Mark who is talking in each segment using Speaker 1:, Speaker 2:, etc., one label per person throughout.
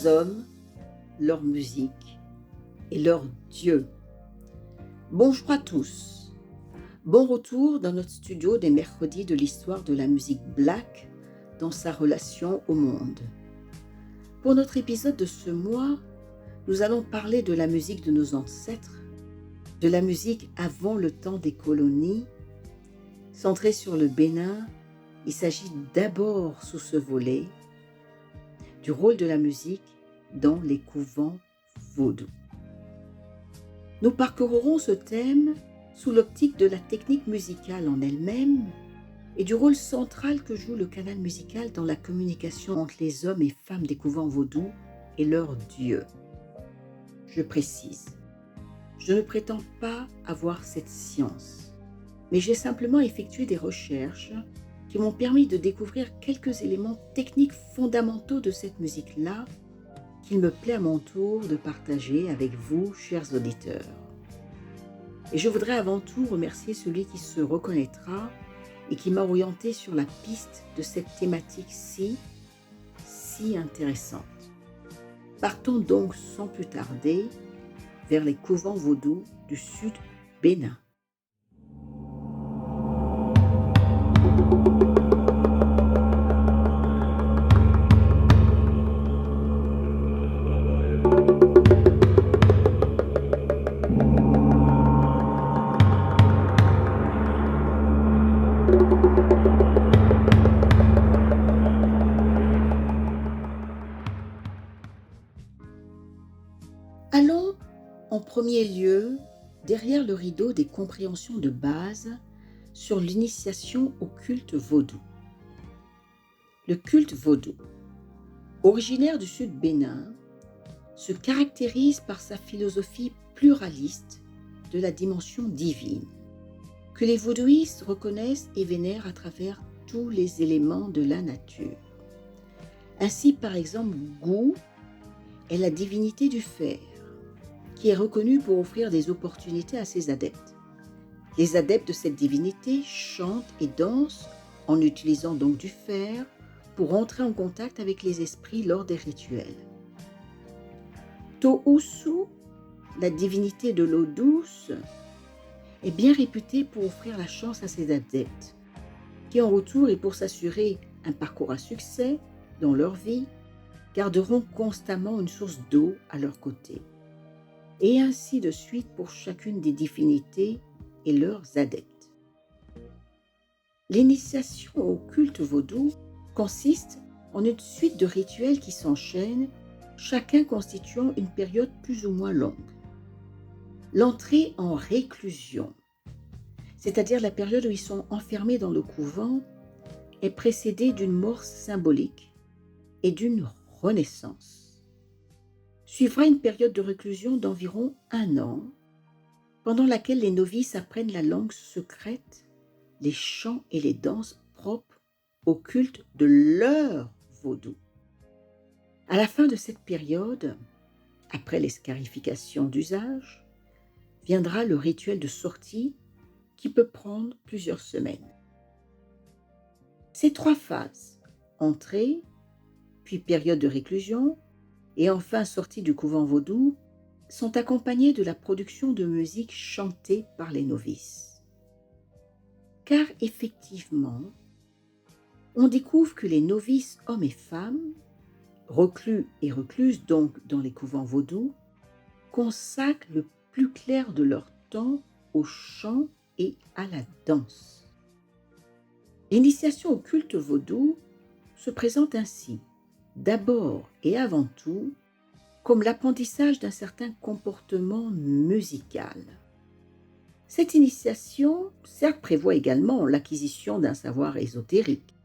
Speaker 1: leurs hommes, leur musique et leur Dieu. Bonjour à tous. Bon retour dans notre studio des mercredis de l'histoire de la musique black dans sa relation au monde. Pour notre épisode de ce mois, nous allons parler de la musique de nos ancêtres, de la musique avant le temps des colonies. Centré sur le Bénin, il s'agit d'abord sous ce volet du rôle de la musique dans les couvents vaudous. Nous parcourrons ce thème sous l'optique de la technique musicale en elle-même et du rôle central que joue le canal musical dans la communication entre les hommes et femmes des couvents vaudous et leur Dieu. Je précise, je ne prétends pas avoir cette science, mais j'ai simplement effectué des recherches qui m'ont permis de découvrir quelques éléments techniques fondamentaux de cette musique-là qu'il me plaît à mon tour de partager avec vous, chers auditeurs. Et je voudrais avant tout remercier celui qui se reconnaîtra et qui m'a orienté sur la piste de cette thématique si intéressante. Partons donc sans plus tarder vers les couvents vaudous du sud Bénin. Allons en premier lieu derrière le rideau des compréhensions de base sur l'initiation au culte vaudou. Le culte vaudou, originaire du sud Bénin, se caractérise par sa philosophie pluraliste de la dimension divine, que les vaudouistes reconnaissent et vénèrent à travers tous les éléments de la nature. Ainsi, par exemple, Gou est la divinité du fer, qui est reconnue pour offrir des opportunités à ses adeptes. Les adeptes de cette divinité chantent et dansent en utilisant donc du fer pour entrer en contact avec les esprits lors des rituels. Tohusu, la divinité de l'eau douce, est bien réputée pour offrir la chance à ses adeptes, qui en retour et pour s'assurer un parcours à succès dans leur vie, garderont constamment une source d'eau à leur côté. Et ainsi de suite pour chacune des divinités et leurs adeptes. L'initiation au culte vaudou consiste en une suite de rituels qui s'enchaînent, chacun constituant une période plus ou moins longue. L'entrée en réclusion, c'est-à-dire la période où ils sont enfermés dans le couvent, est précédée d'une mort symbolique et d'une renaissance. Suivra une période de réclusion d'environ 1 an, pendant laquelle les novices apprennent la langue secrète, les chants et les danses propres au culte de leur vaudou. À la fin de cette période, après les scarifications d'usage, viendra le rituel de sortie qui peut prendre plusieurs semaines. Ces 3 phases, entrée, puis période de réclusion, et enfin sortie du couvent vaudou, sont accompagnées de la production de musique chantée par les novices. Car effectivement, on découvre que les novices hommes et femmes, reclus et recluses donc dans les couvents vaudous, consacrent le plus clair de leur temps au chant et à la danse. L'initiation au culte vaudou se présente ainsi. D'abord et avant tout, comme l'apprentissage d'un certain comportement musical. Cette initiation, certes, prévoit également l'acquisition d'un savoir ésotérique,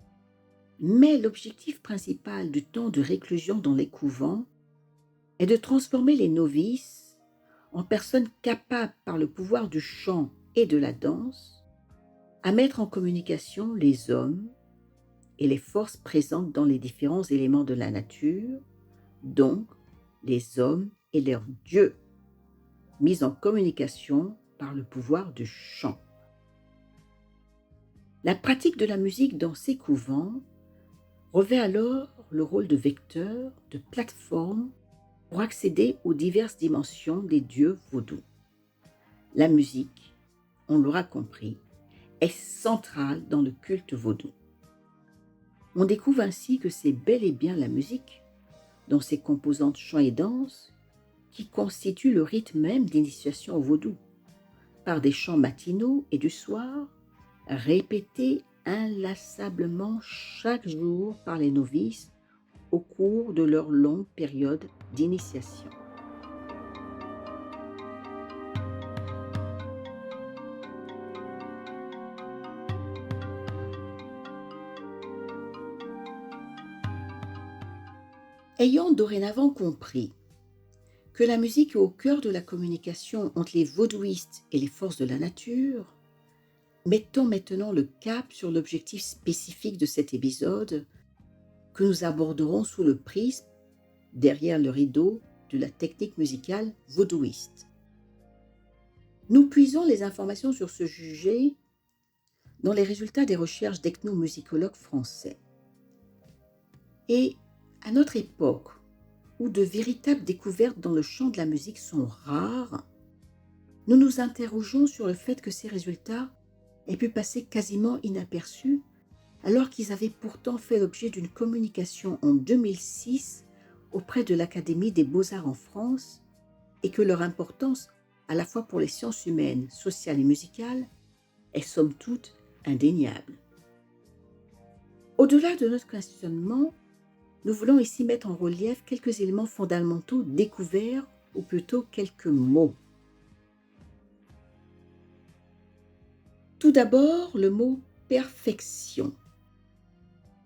Speaker 1: mais l'objectif principal du temps de réclusion dans les couvents est de transformer les novices en personnes capables, par le pouvoir du chant et de la danse, à mettre en communication les hommes et les forces présentes dans les différents éléments de la nature, donc les hommes et leurs dieux, mis en communication par le pouvoir du chant. La pratique de la musique dans ces couvents revêt alors le rôle de vecteur, de plateforme pour accéder aux diverses dimensions des dieux vaudous. La musique, on l'aura compris, est centrale dans le culte vaudou. On découvre ainsi que c'est bel et bien la musique, dans ses composantes chant et danse, qui constitue le rythme même d'initiation au vaudou, par des chants matinaux et du soir, répétés inlassablement chaque jour par les novices au cours de leur longue période d'initiation. Ayant dorénavant compris que la musique est au cœur de la communication entre les vaudouistes et les forces de la nature, mettons maintenant le cap sur l'objectif spécifique de cet épisode que nous aborderons sous le prisme, derrière le rideau, de la technique musicale vaudouiste. Nous puisons les informations sur ce sujet dans les résultats des recherches d'ethnomusicologues français. Et à notre époque, où de véritables découvertes dans le champ de la musique sont rares, nous nous interrogeons sur le fait que ces résultats aient pu passer quasiment inaperçus, alors qu'ils avaient pourtant fait l'objet d'une communication en 2006 auprès de l'Académie des Beaux-Arts en France, et que leur importance, à la fois pour les sciences humaines, sociales et musicales, est somme toute indéniable. Au-delà de notre questionnement, nous voulons ici mettre en relief quelques éléments fondamentaux découverts, ou plutôt quelques mots. Tout d'abord, le mot « perfection ».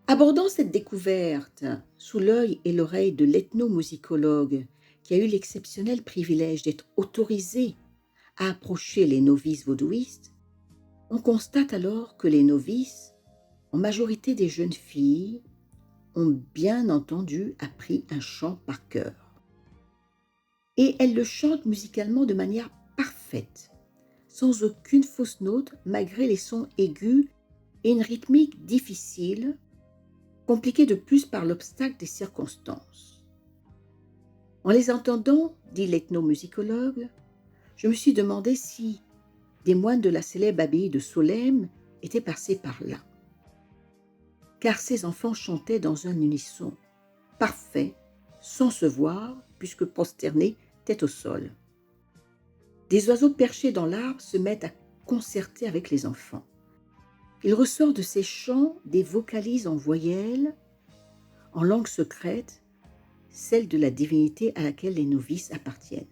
Speaker 1: Abordant cette découverte sous l'œil et l'oreille de l'ethnomusicologue qui a eu l'exceptionnel privilège d'être autorisé à approcher les novices vaudouistes, on constate alors que les novices, en majorité des jeunes filles, ont bien entendu appris un chant par cœur. Et elles le chantent musicalement de manière parfaite, sans aucune fausse note, malgré les sons aigus et une rythmique difficile, compliquée de plus par l'obstacle des circonstances. En les entendant, dit l'ethnomusicologue, je me suis demandé si des moines de la célèbre abbaye de Solesmes étaient passés par là. Car ces enfants chantaient dans un unisson parfait, sans se voir, puisque prosternés tête au sol. Des oiseaux perchés dans l'arbre se mettent à concerter avec les enfants. Il ressort de ces chants des vocalises en voyelles, en langue secrète, celle de la divinité à laquelle les novices appartiennent.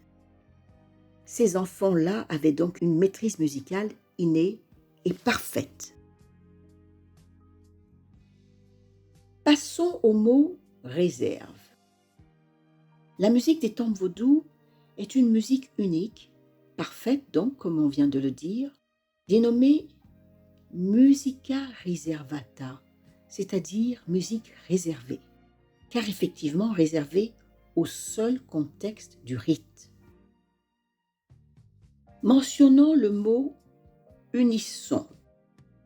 Speaker 1: Ces enfants-là avaient donc une maîtrise musicale innée et parfaite. Passons au mot « réserve ». La musique des temples vaudous est une musique unique, parfaite donc, comme on vient de le dire, dénommée musica riservata, c'est-à-dire musique réservée, car effectivement réservée au seul contexte du rite. Mentionnons le mot unisson.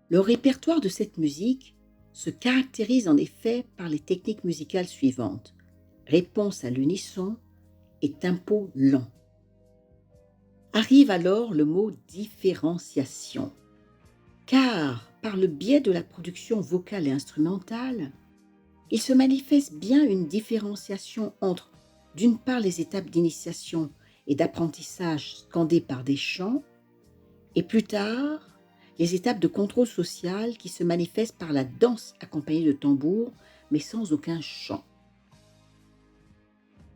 Speaker 1: Le répertoire de cette musique se caractérise en effet par les techniques musicales suivantes: réponse à l'unisson et tempo lent. Arrive alors le mot différenciation, car par le biais de la production vocale et instrumentale, il se manifeste bien une différenciation entre, d'une part, les étapes d'initiation et d'apprentissage scandées par des chants, et plus tard, les étapes de contrôle social qui se manifestent par la danse accompagnée de tambours, mais sans aucun chant.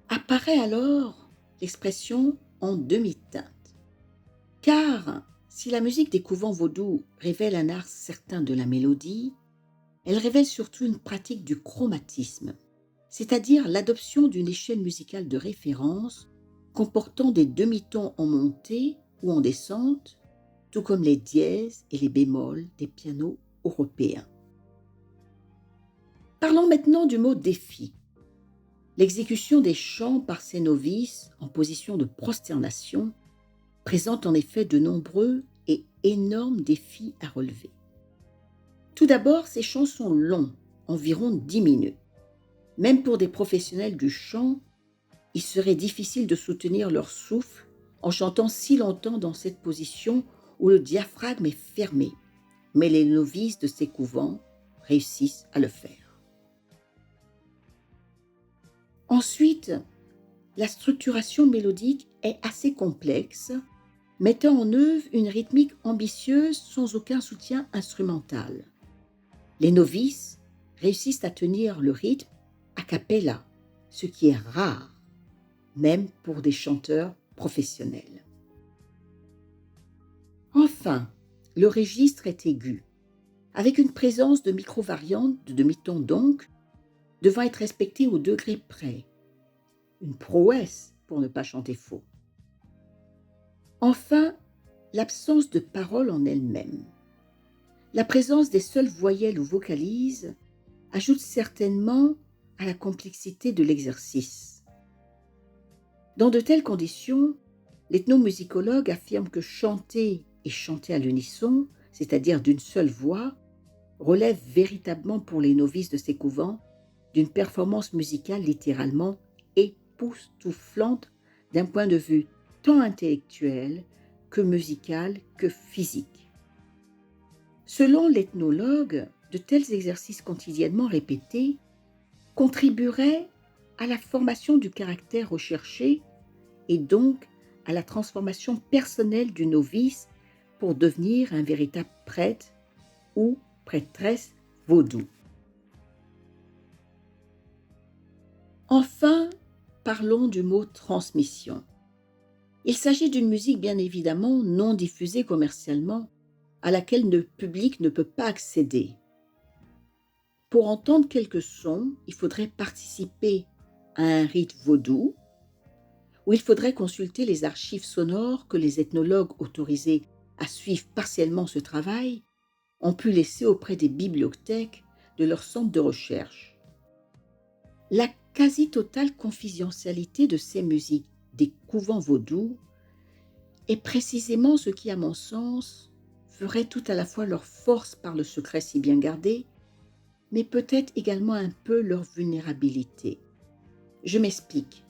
Speaker 1: Apparaît alors l'expression en demi-teinte. Car si la musique des couvents vaudous révèle un art certain de la mélodie, elle révèle surtout une pratique du chromatisme, c'est-à-dire l'adoption d'une échelle musicale de référence comportant des demi-tons en montée ou en descente, tout comme les dièses et les bémols des pianos européens. Parlons maintenant du mot défi. L'exécution des chants par ces novices en position de prosternation présente en effet de nombreux et énormes défis à relever. Tout d'abord, ces chants sont longs, environ 10 minutes. Même pour des professionnels du chant, il serait difficile de soutenir leur souffle en chantant si longtemps dans cette position où le diaphragme est fermé. Mais les novices de ces couvents réussissent à le faire. Ensuite, la structuration mélodique est assez complexe, mettant en œuvre une rythmique ambitieuse sans aucun soutien instrumental. Les novices réussissent à tenir le rythme a cappella, ce qui est rare, même pour des chanteurs professionnels. Enfin, le registre est aigu, avec une présence de micro-variantes de demi-ton donc, devant être respectée au degré près. Une prouesse pour ne pas chanter faux. Enfin, l'absence de parole en elle-même. La présence des seules voyelles ou vocalises ajoute certainement à la complexité de l'exercice. Dans de telles conditions, l'ethnomusicologue affirme que chanter et chanter à l'unisson, c'est-à-dire d'une seule voix, relève véritablement pour les novices de ces couvents d'une performance musicale littéralement époustouflante d'un point de vue tant intellectuel que musical que physique. Selon l'ethnologue, de tels exercices quotidiennement répétés contribueraient à la formation du caractère recherché et donc à la transformation personnelle du novice pour devenir un véritable prêtre ou prêtresse vaudou. Enfin, parlons du mot transmission. Il s'agit d'une musique bien évidemment non diffusée commercialement, à laquelle le public ne peut pas accéder. Pour entendre quelques sons, il faudrait participer à un rite vaudou, où il faudrait consulter les archives sonores que les ethnologues autorisés à suivre partiellement ce travail ont pu laisser auprès des bibliothèques de leur centre de recherche. La quasi-totale confidentialité de ces musiques des couvents vaudous est précisément ce qui, à mon sens, ferait tout à la fois leur force par le secret si bien gardé, mais peut-être également un peu leur vulnérabilité. Je m'explique.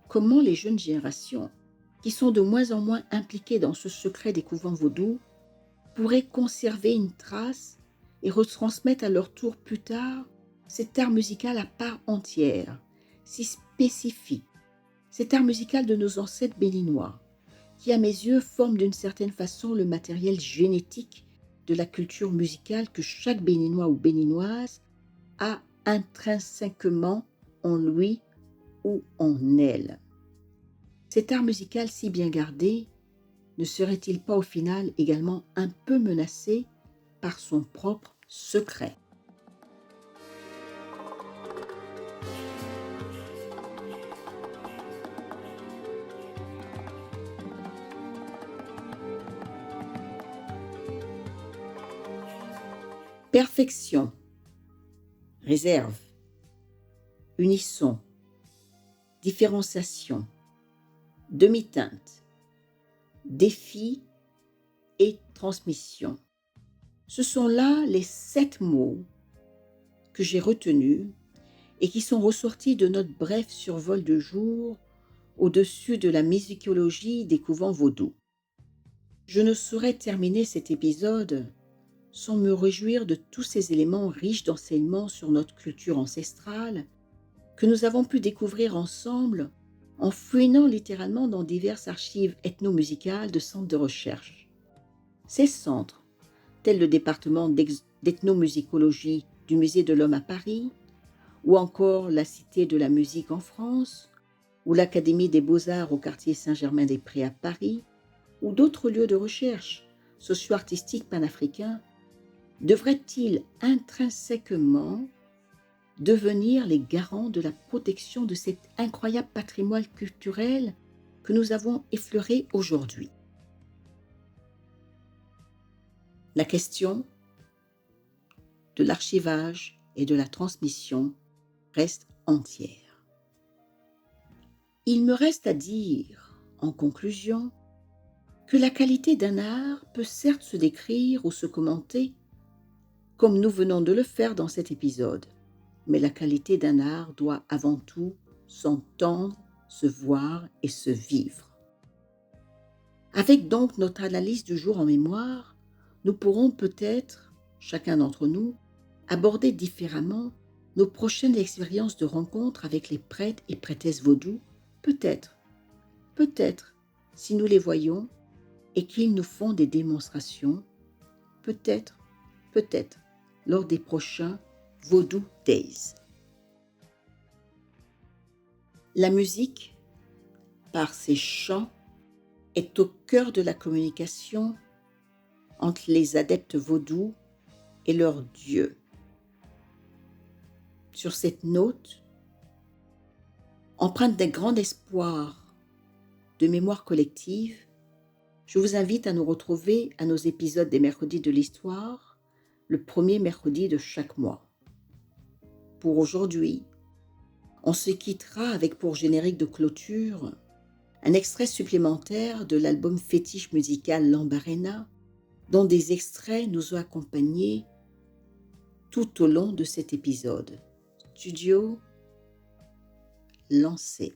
Speaker 1: Comment les jeunes générations, qui sont de moins en moins impliquées dans ce secret des couvents vaudous, pourraient conserver une trace et retransmettre à leur tour plus tard cet art musical à part entière, si spécifique, cet art musical de nos ancêtres béninois, qui à mes yeux forme d'une certaine façon le matériel génétique de la culture musicale que chaque béninois ou béninoise a intrinsèquement en lui ou en elle. Cet art musical si bien gardé ne serait-il pas au final également un peu menacé par son propre secret ? Perfection, réserve, unisson, différenciation, demi-teinte, défi et transmission. Ce sont là les 7 mots que j'ai retenus et qui sont ressortis de notre bref survol de jour au-dessus de la musicologie des couvents vaudous. Je ne saurais terminer cet épisode sans me réjouir de tous ces éléments riches d'enseignements sur notre culture ancestrale que nous avons pu découvrir ensemble en fouinant littéralement dans diverses archives ethnomusicales de centres de recherche. Ces centres, tels le département d'ethnomusicologie du Musée de l'Homme à Paris, ou encore la Cité de la musique en France, ou l'Académie des beaux-arts au quartier Saint-Germain-des-Prés à Paris, ou d'autres lieux de recherche socio-artistiques panafricains, devraient-ils intrinsèquement devenir les garants de la protection de cet incroyable patrimoine culturel que nous avons effleuré aujourd'hui? La question de l'archivage et de la transmission reste entière. Il me reste à dire, en conclusion, que la qualité d'un art peut certes se décrire ou se commenter, comme nous venons de le faire dans cet épisode, mais la qualité d'un art doit avant tout s'entendre, se voir et se vivre. Avec donc notre analyse du jour en mémoire, nous pourrons peut-être, chacun d'entre nous, aborder différemment nos prochaines expériences de rencontre avec les prêtres et prêtresses vaudou, peut-être, si nous les voyons et qu'ils nous font des démonstrations, peut-être, lors des prochains Vaudou Days. La musique, par ses chants, est au cœur de la communication entre les adeptes vaudous et leur Dieu. Sur cette note, empreinte d'un grand espoir de mémoire collective, je vous invite à nous retrouver à nos épisodes des mercredis de l'histoire, le premier mercredi de chaque mois. Pour aujourd'hui, on se quittera avec pour générique de clôture un extrait supplémentaire de l'album fétiche musical Lambarena, dont des extraits nous ont accompagnés tout au long de cet épisode. Studio lancé.